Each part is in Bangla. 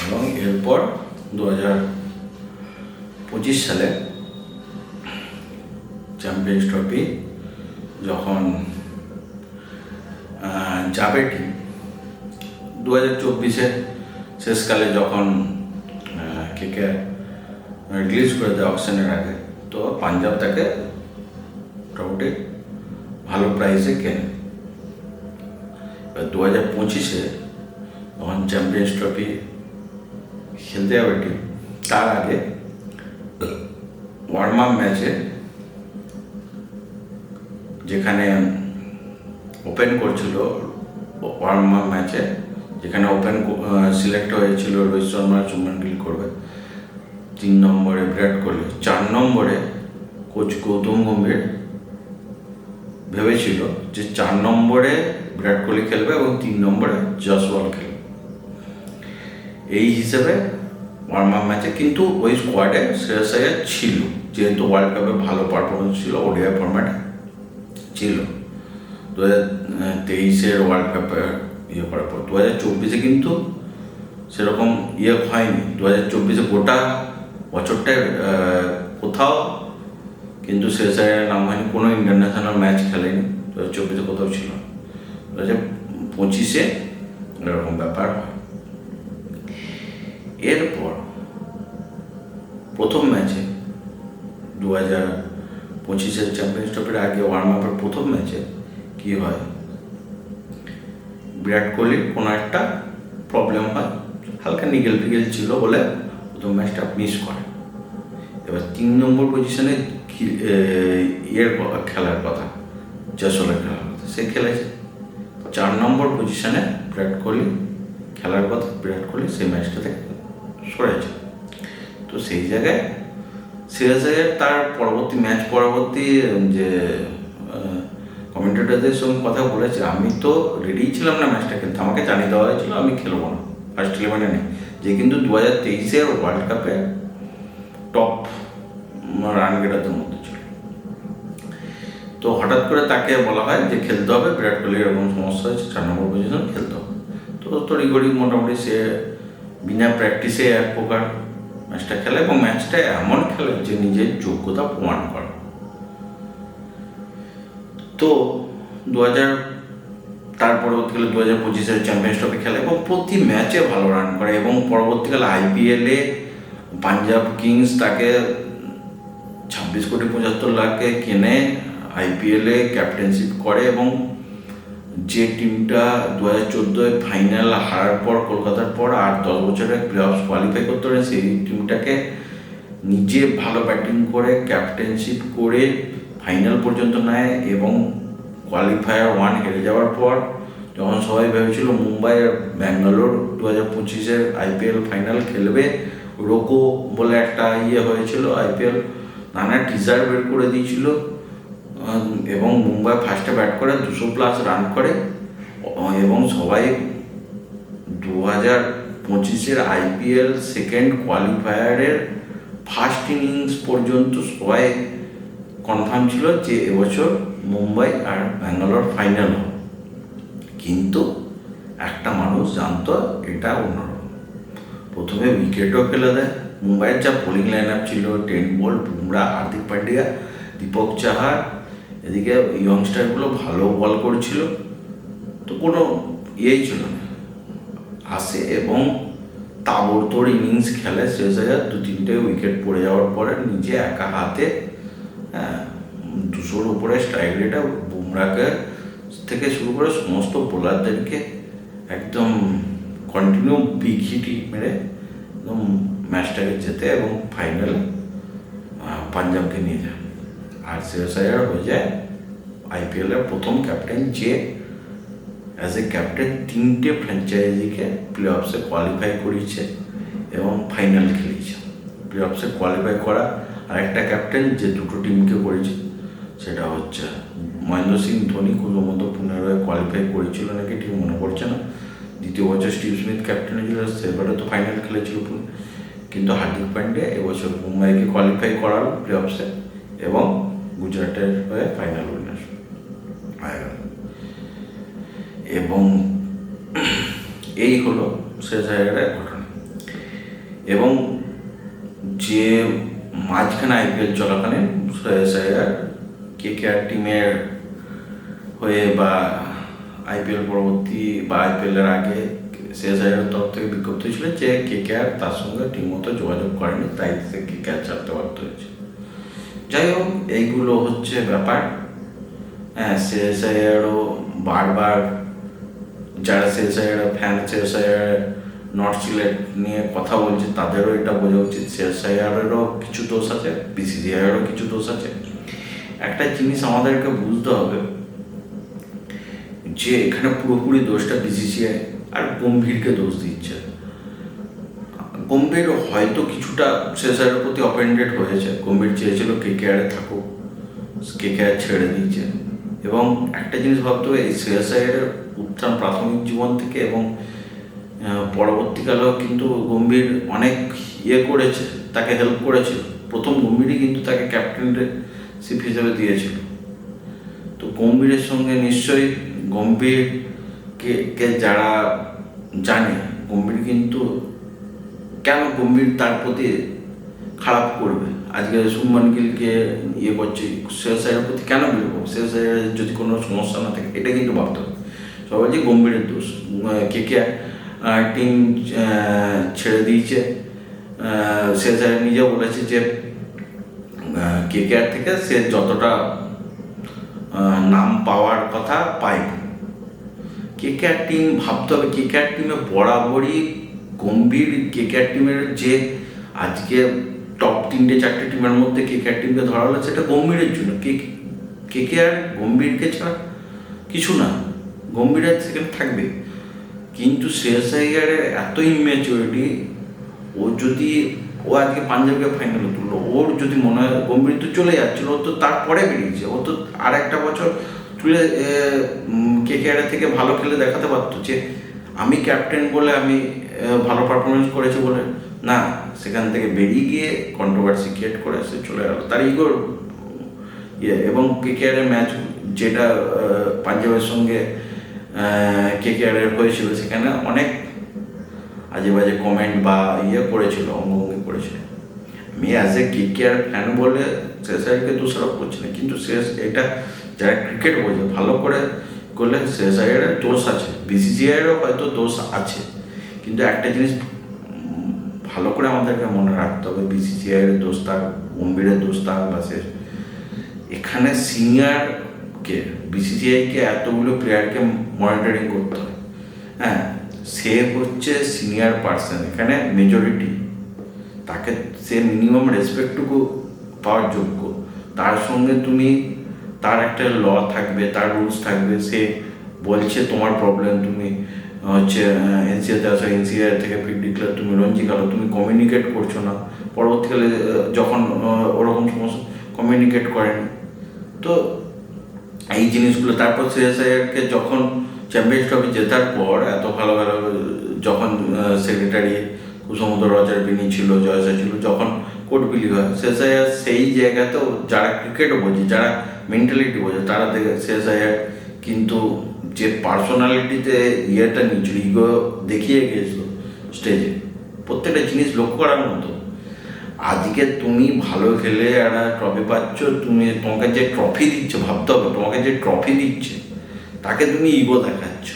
এবং এরপর 2025 সালে চ্যাম্পিয়ন্স ট্রফি যখন যাবে টিম 2024-এ শেষকালে যখন কেকে রিলিজ করে দেয় অকশনের আগে, তো পাঞ্জাব তাকে মোটামুটি ভালো প্রাইসে কেনে। এবার 2025-এ যখন চ্যাম্পিয়ন্স ট্রফি খেলতে যাবে টিম, তার আগে ওয়ার্ম আপ ম্যাচে যেখানে ওপেন করছিল, ওয়ার্ম আপ ম্যাচে যেখানে ওপেন সিলেক্ট হয়েছিল রোহিত শর্মা, শুভমান গিল করবে, 3 নম্বরে বিরাট কোহলি, 4 নম্বরে কোচ গৌতম গম্ভীর ভেবেছিল যে 4 নম্বরে বিরাট কোহলি খেলবে এবং 3 নম্বরে জয়সওয়াল খেলবে এই হিসেবে ওয়ার্ম আপ ম্যাচে। কিন্তু ওই স্কোয়াডে শ্রেয়স আইয়ার ছিল, যেহেতু ওয়ার্ল্ড কাপে ভালো পারফরমেন্স ছিল, ওডিআই ফরম্যাটে ছিল 2023-এর ওয়ার্ল্ড কাপে করার পর। 2024-এ কিন্তু সেরকম হয়নি। 2024-এ গোটা বছরটায় কোথাও কিন্তু শ্রেয়স আইয়ারের নাম হয়নি, কোনো ইন্টারন্যাশনাল ম্যাচ খেলেনি, 2024-এ কোথাও ছিল। 2025-এ এরকম ব্যাপার হয়। এরপর প্রথম ম্যাচে 2025-এর চ্যাম্পিয়ন্স ট্রফির আগে ওয়ার্ম আপের প্রথম ম্যাচে কী হয়, বিরাট কোহলির কোনো একটা প্রবলেম হয়, হালকা নিগেল ফিগেল ছিল বলে প্রথম ম্যাচটা মিস করে। এবার 3 নম্বর পজিশনে খেলার কথা, জয়সওয়ালের খেলার কথা, সে খেলেছে। 4 নম্বর পজিশনে বিরাট কোহলি খেলার কথা, বিরাট কোহলি সেই ম্যাচটা থেকে সরেছে। তো সেই জায়গায় শ্রেয়স আইয়ার তার পরবর্তী যে কমেন্টেটরদের সঙ্গে কথা বলেছে, আমি তো রেডি ছিলাম না ম্যাচটা খেলতে, আমাকে জানিয়ে দেওয়া হয়েছিল আমি খেলবো না, ফার্স্ট 11-এ নেই, যে কিন্তু 2023-এর ওয়ার্ল্ড কাপে টপ রান গেটারদের মধ্যে ছিল। তো হঠাৎ করে তাকে বলা হয় যে খেলতে হবে, বিরাট কোহলির এরকম সমস্যা হয়েছে, 4 নম্বর পজিশন খেলতে হবে। তো তড়িঘড়ি মোটামুটি সে বিনা প্র্যাকটিসে এক প্রকার ম্যাচটা খেলে এবং ম্যাচটা এমন খেলে যে নিজের যোগ্যতা প্রমাণ করে। তো তার পরবর্তীকালে 2025-এর চ্যাম্পিয়ন্স ট্রফি খেলে এবং প্রতি ম্যাচে ভালো রান করে এবং পরবর্তীকালে IPL-এ পাঞ্জাব কিংস তাকে 26,75,00,000 কেনে, IPL-এ ক্যাপ্টেনশিপ করে এবং যে টিমটা 2014-এ ফাইনাল হারার পর কলকাতার পর 8-10 বছরের প্লে অফ কোয়ালিফাই করতে পারে, সেই টিমটাকে নিজে ভালো ব্যাটিং করে ক্যাপ্টেনশিপ করে ফাইনাল পর্যন্ত নেয় এবং কোয়ালিফায়ার 1 হেরে যাওয়ার পর যখন সবাই ভেবেছিল মুম্বাই আর ব্যাঙ্গালোর 2025-এর IPL ফাইনাল খেলবে, রোকো বলে একটা হয়েছিল, IPL নানা টিজার বের করে দিয়েছিল এবং মুম্বাই ফার্স্টে ব্যাট করে 200+ রান করে এবং সবাই 2025-এর IPL সেকেন্ড কোয়ালিফায়ারের ফার্স্ট ইনিংস পর্যন্ত সবাই কনফার্ম ছিল যে এবছর মুম্বাই আর ব্যাঙ্গালোর ফাইনাল হবে। কিন্তু একটা মানুষ জানতো এটা অন্যরকম। প্রথমে উইকেটও ফেলে দেয়, মুম্বাইয়ের যা বোলিং লাইন আপ ছিল, ট্রেন্ট বোল্ট, বুমরা, হার্দিক পান্ডিয়া, দীপক চাহার, এদিকে ইয়ংস্টারগুলো ভালো বল করছিল, তো কোনো ছিল না, আসে এবং তাবড়তোড় ইনিংস খেলে। শ্রেয়স আইয়ার 2-3টে উইকেট পড়ে যাওয়ার পরে নিজে একা হাতে 200-র উপরে স্ট্রাইক রেটে বুমরাকে থেকে শুরু করে সমস্ত বোলারদেরকে একদম কন্টিনিউ বিগ হিট মেরে একদম ম্যাচটাকে জেতে এবং ফাইনালে পাঞ্জাবকে নিয়ে যায়। আর শ্রেয়স আইয়ার হয়ে যায় IPL-এর প্রথম ক্যাপ্টেন যে অ্যাজ এ ক্যাপ্টেন 3টে ফ্র্যাঞ্চাইজিকে প্লে অফসে কোয়ালিফাই করিয়েছে এবং ফাইনাল খেলেছে। প্লে অফসে কোয়ালিফাই করা আরেকটা ক্যাপ্টেন যে 2টো টিমকে করেছে সেটা হচ্ছে মহেন্দ্র সিং ধোনি, কোনোমতো 15-এ কোয়ালিফাই করেছিল নাকি ঠিক মনে পড়ছে না। দ্বিতীয় বছর স্টিভ স্মিথ ক্যাপ্টেন হয়েছিল, সেবারে তো ফাইনাল খেলেছিল। কিন্তু হার্দিক পান্ডিয়া এবছর মুম্বাইকে কোয়ালিফাই করালো প্লে অফসে এবং গুজরাটের হয়ে ফাইনাল উইনার হয়ে গেল। এবং এই হলো শ্রেয়স আইয়ারের ঘটনা। এবং যে মাঝখানে আইপিএল চলাকালীন শ্রেয়াস আইয়ার কেকেআর টিমের হয়ে বা আইপিএল পরবর্তী বা আইপিএলের আগে শ্রেয়াস আইয়ারের তরফ থেকে বিজ্ঞপ্তি ছিল যে কেকেআর তার সঙ্গে ঠিকমতো যোগাযোগ করেনি, তাই সে কেকেআর ছাড়তে বাধ্য হয়েছে। যাই হোক, এইগুলো হচ্ছে ব্যাপার। হ্যাঁ, শ্রেয়াস আইয়ারও বারবার যারা শ্রেয়াস আইয়ার ফ্যান, শ্রেয়াস আইয়ার নর্থ সিলেট নিয়ে কথা বলছে, তাদেরও এটা বোঝা উচিত শ্রেয়াস আইয়ারেরও কিছু দোষ আছে, বিসিসিআইয়েরও কিছু দোষ আছে। একটা জিনিস আমাদেরকে বুঝতে হবে যে এখানে পুরোপুরি দোষটা বিসিসিআই আর গম্ভীরকে দোষ দিচ্ছে। গম্ভীর হয়তো কিছুটা শ্রেয়াস আইয়ারের প্রতি অফেন্ডেড হয়েছে। গম্ভীর চেয়েছিল কেকেআরে থাকুক, কেকেআর ছেড়ে দিয়েছে। এবং একটা জিনিস ভাবতে হবে, এই শ্রেয়াস আইয়ারের উত্থান প্রাথমিক জীবন থেকে এবং পরবর্তীকালেও কিন্তু গম্ভীর অনেক করেছে, তাকে হেল্প করেছিল। প্রথম গম্ভীরই কিন্তু তাকে ক্যাপ্টেনশিপ হিসেবে দিয়েছিল। তো গম্ভীরের সঙ্গে নিশ্চয়ই গম্ভীরকে যারা জানে, গম্ভীর কিন্তু কেন গম্ভীর তার প্রতি খারাপ করবে, আজকে শুভমান গিলকে করছে, শ্রেয়াস আইয়ারের প্রতি কেন বিরূপ? শ্রেয়াস আইয়ারের যদি কোনো সমস্যা না থাকে, এটা কিন্তু ভাবতে হবে। সবাই যে গম্ভীরের দোষ, কেকেআর টিম ছেড়ে দিয়েছে। শ্রেয়াস আইয়ার নিজেও বলেছে যে কেকেআর থেকে সে যতটা নাম পাওয়ার কথা পায়নি। কেকেআর টিম ভাবতে হবে, কেকেআর টিমে বরাবরই গম্ভীর কেকেআর টিমের যে আজকে টপ 3-4 টিমের মধ্যে কেকেআর টিমকে ধরা হলো, সেটা গম্ভীরের জন্য। কেকেআর গম্ভীরকে ছাড়া কিছু না, গম্ভীর সেখানে থাকবে। কিন্তু শ্রেয়াস আইয়ারের এত ইম্যাচুরিটি, ও আজকে পাঞ্জাবকে ফাইনালে তুললো, ওর যদি মনে হয় গম্ভীর তো চলে যাচ্ছিল, ও তো তারপরে বেরিয়েছে, ও তো আর একটা বছর তুলে কেকেআর থেকে ভালো খেলে দেখাতে পারতো যে আমি ক্যাপ্টেন বলে আমি ভালো পারফরমেন্স করেছি বলে। না, সেখান থেকে বেরিয়ে গিয়ে কন্ট্রোভার্সি ক্রিয়েট করে সে চলে গেল, তার ইগোর এবং কেকেআরের ম্যাচ যেটা পাঞ্জাবের সঙ্গে কেকেআরের হয়েছিল, সেখানে অনেক আজে বাজে কমেন্ট বা করেছিল, অঙ্গভঙ্গি করেছিল। আমি অ্যাজ এ কেকেআর ফ্যান বলে শ্রেয়াস আইয়ারকে দোষারোপ করছি না, কিন্তু এটা যারা ক্রিকেট বোঝে ভালো করে করলে শ্রেয়াস আইয়ারের দোষ আছে, বিসিসিআইয়েরও হয়তো দোষ আছে। কিন্তু একটা জিনিস ভালো করে আমাদেরকে মনে রাখতে হবে, বিসিসিআইয়ের দোষ তার, গম্ভীরের দোষ তার, বা এখানে সিনিয়রকে, বিসিসিআইকে এতগুলো প্লেয়ারকে মনিটরিং করতে হয়। হ্যাঁ, সে হচ্ছে সিনিয়র পার্সন, এখানে মেজরিটি, তাকে সে মিনিমাম রেসপেক্টটুকু পাওয়ার যোগ্য। তার সঙ্গে তুমি, তার একটা ল থাকবে, তার রুলস থাকবে। সে বলছে তোমার প্রবলেম, তুমি হচ্ছে এনসিএতে আসো, এনসিএ থেকে ফিট ডিক্লেয়ার, তুমি রঞ্জি খেলো, তুমি কমিউনিকেট করছো না। পরবর্তীকালে যখন ওরকম সমস্যা কমিউনিকেট করেন, তো এই জিনিসগুলো। তারপর শ্রেয়াস আইয়ারকে যখন চ্যাম্পিয়ন্স ট্রফি জেতার পর এত ভালো ভালো, যখন সেক্রেটারি কুসমুদ্র রজার বিনি ছিল, জয়সা ছিল, যখন কোর্ট বিলি হয়, শ্রেয়াস আইয়ার সেই জায়গাতেও যারা ক্রিকেট বোঝে, যারা মেন্টালিটি বোঝে, তারা দেখে শ্রেয়াস আইয়ার কিন্তু যে পার্সোনালিটিতে নিয়েছিল, ইগো দেখিয়ে গিয়েছিল স্টেজে, প্রত্যেকটা জিনিস লক্ষ্য করার মতো। আজকে তুমি ভালো খেলে একটা ট্রফি পাচ্ছ, তোমাকে যে ট্রফি দিচ্ছে, ভাবতে হবে তোমাকে যে ট্রফি দিচ্ছে তাকে তুমি ইগো দেখাচ্ছ,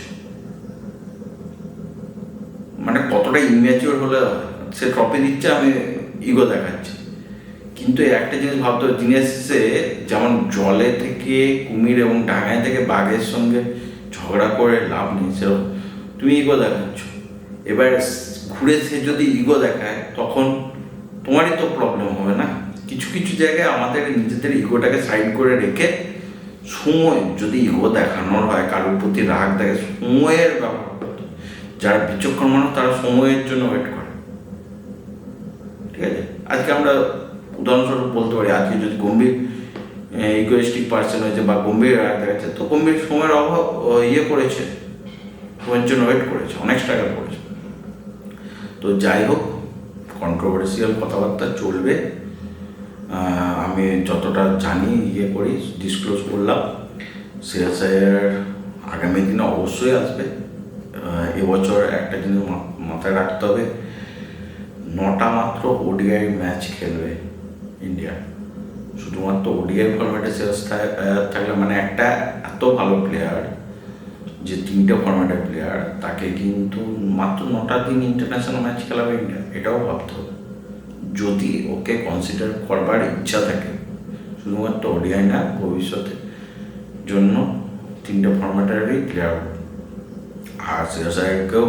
মানে কতটা ইম্যাচিওর হলে সে ট্রফি দিচ্ছে, আমি ইগো দেখাচ্ছি। কিন্তু একটা জিনিস ভাবতে হবে, দিনের শেষে যেমন জলে থেকে কুমির এবং ডাঙায় থেকে বাঘের সঙ্গে ঝগড়া করে লাভ নেই, সেরকম তুমি ইগো দেখাচ্ছ। এবার ঘুরে সে যদি ইগো দেখায়, তখন তোমারই তো প্রবলেম হবে না। কিছু কিছু জায়গায় আমাদের নিজেদের ইগোটাকে সাইড করে রেখে, সময় যদি ইগো দেখানোর হয়, কারোর প্রতি রাগ দেখে, সময়ের ব্যবহার করতে। যারা বিচক্ষণ মানুষ তারা সময়ের জন্য ওয়েট করে, ঠিক আছে? আজকে আমরা উদাহরণস্বরূপ বলতে পারি, আজকে যদি গম্ভীর ইগোয়েস্টিক পার্সন হয়েছে বা গম্ভীর রাগ দেখাচ্ছে, তো গম্ভীর সময়ের অভাব করেছে, সময়ের জন্য ওয়েট করেছে, অনেক স্ট্রাগল করেছে। তো যাই হোক, কন্ট্রোভার্সিয়াল কথাবার্তা চলবে, আমি যতটা জানি করি ডিসক্লোজ করলাম। শ্রেয়াস আইয়ার আগামী দিনে অবশ্যই আসবে। এবছর একটা জিনিস মাথায় রাখতে হবে, 9টা মাত্র ওডিআই ম্যাচ খেলবে ইন্ডিয়া। শুধুমাত্র ওডিআই ফরম্যাটে শেষ থাকলে মানে একটা এত ভালো প্লেয়ার যে 3টে ফরম্যাটের প্লেয়ার, তাকে কিন্তু মাত্র 9টা দিন ইন্টারন্যাশনাল ম্যাচ খেলাবে ইন্ডিয়া, এটাও ভাবতে হবে। যদি ওকে কনসিডার করবার ইচ্ছা থাকে, শুধুমাত্র ওডিআই না, ভবিষ্যতে জন্য 3টে ফরম্যাটেরই প্লেয়ার। আর শ্রেয়াস আয়ারকেও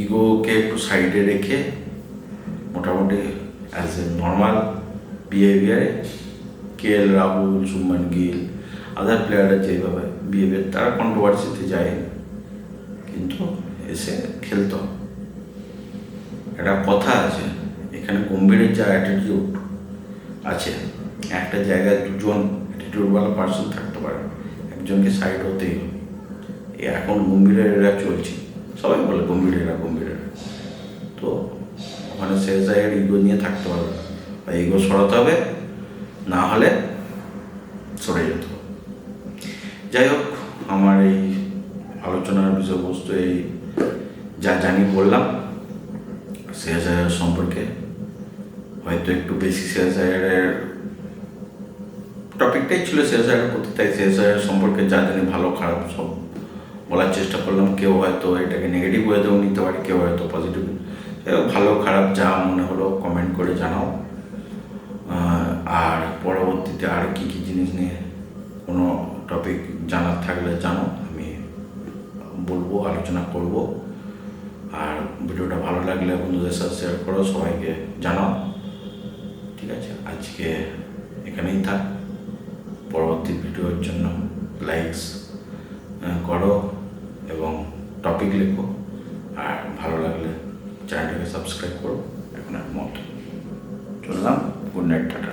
ইগোকে একটু সাইডে রেখে মোটামুটি অ্যাজ এ নর্মাল বিহেভিয়ারে KL রাহুল, শুভমান গিল, আদার প্লেয়াররা যেভাবে বিহেভিয়ার, তারা কন্ট্রোভার্সিতে যায়নি, কিন্তু এসে খেলতে হবে। একটা কথা আছে, এখানে গম্ভীরের যা অ্যাটিটিউড আছে, একটা জায়গায় দুজন অ্যাটিটিউডওয়ালা পার্সন থাকতে পারে, একজনকে সাইড হতেই হবে। এখন গম্ভীরের এরা চলছে, সবাই বলে গম্ভীরেরা। তো ওখানে শেষ জায়গায় ইগো নিয়ে থাকতে হবে, বা ইগো সরাতে হবে, না হলে সরে যেতে হবে। যাই হোক, আমার এই আলোচনার বিষয়বস্তু এই যা জানি বললাম শেষ জায়গার সম্পর্কে। হয়তো একটু বেশি শেষ জায়গার টপিকটাই ছিল শেষ জায়গার প্রতি, তাই শেষ জায়গার সম্পর্কে যা জানি ভালো খারাপ সব বলার চেষ্টা করলাম। কেউ হয়তো এটাকে নেগেটিভ ওয়েতেও নিতে পারে, কেউ হয়তো পজিটিভ। ভালো খারাপ যা মনে হলো কমেন্ট করে জানাও। আর পরবর্তীতে আর কী কী জিনিস নিয়ে কোনো টপিক জানার থাকলে জানো, আমি বলবো, আলোচনা করব। আর ভিডিওটা ভালো লাগলে বন্ধুদের সাথে শেয়ার করো, সবাইকে জানাও। ঠিক আছে, আজকে এখানেই থাক। পরবর্তী ভিডিওর জন্য লাইকস করো এবং টপিক লেখো, আর ভালো লাগলে চ্যানেলটাকে সাবস্ক্রাইব করো। এখন আর মত চললাম, গুড নাইট, টাটা।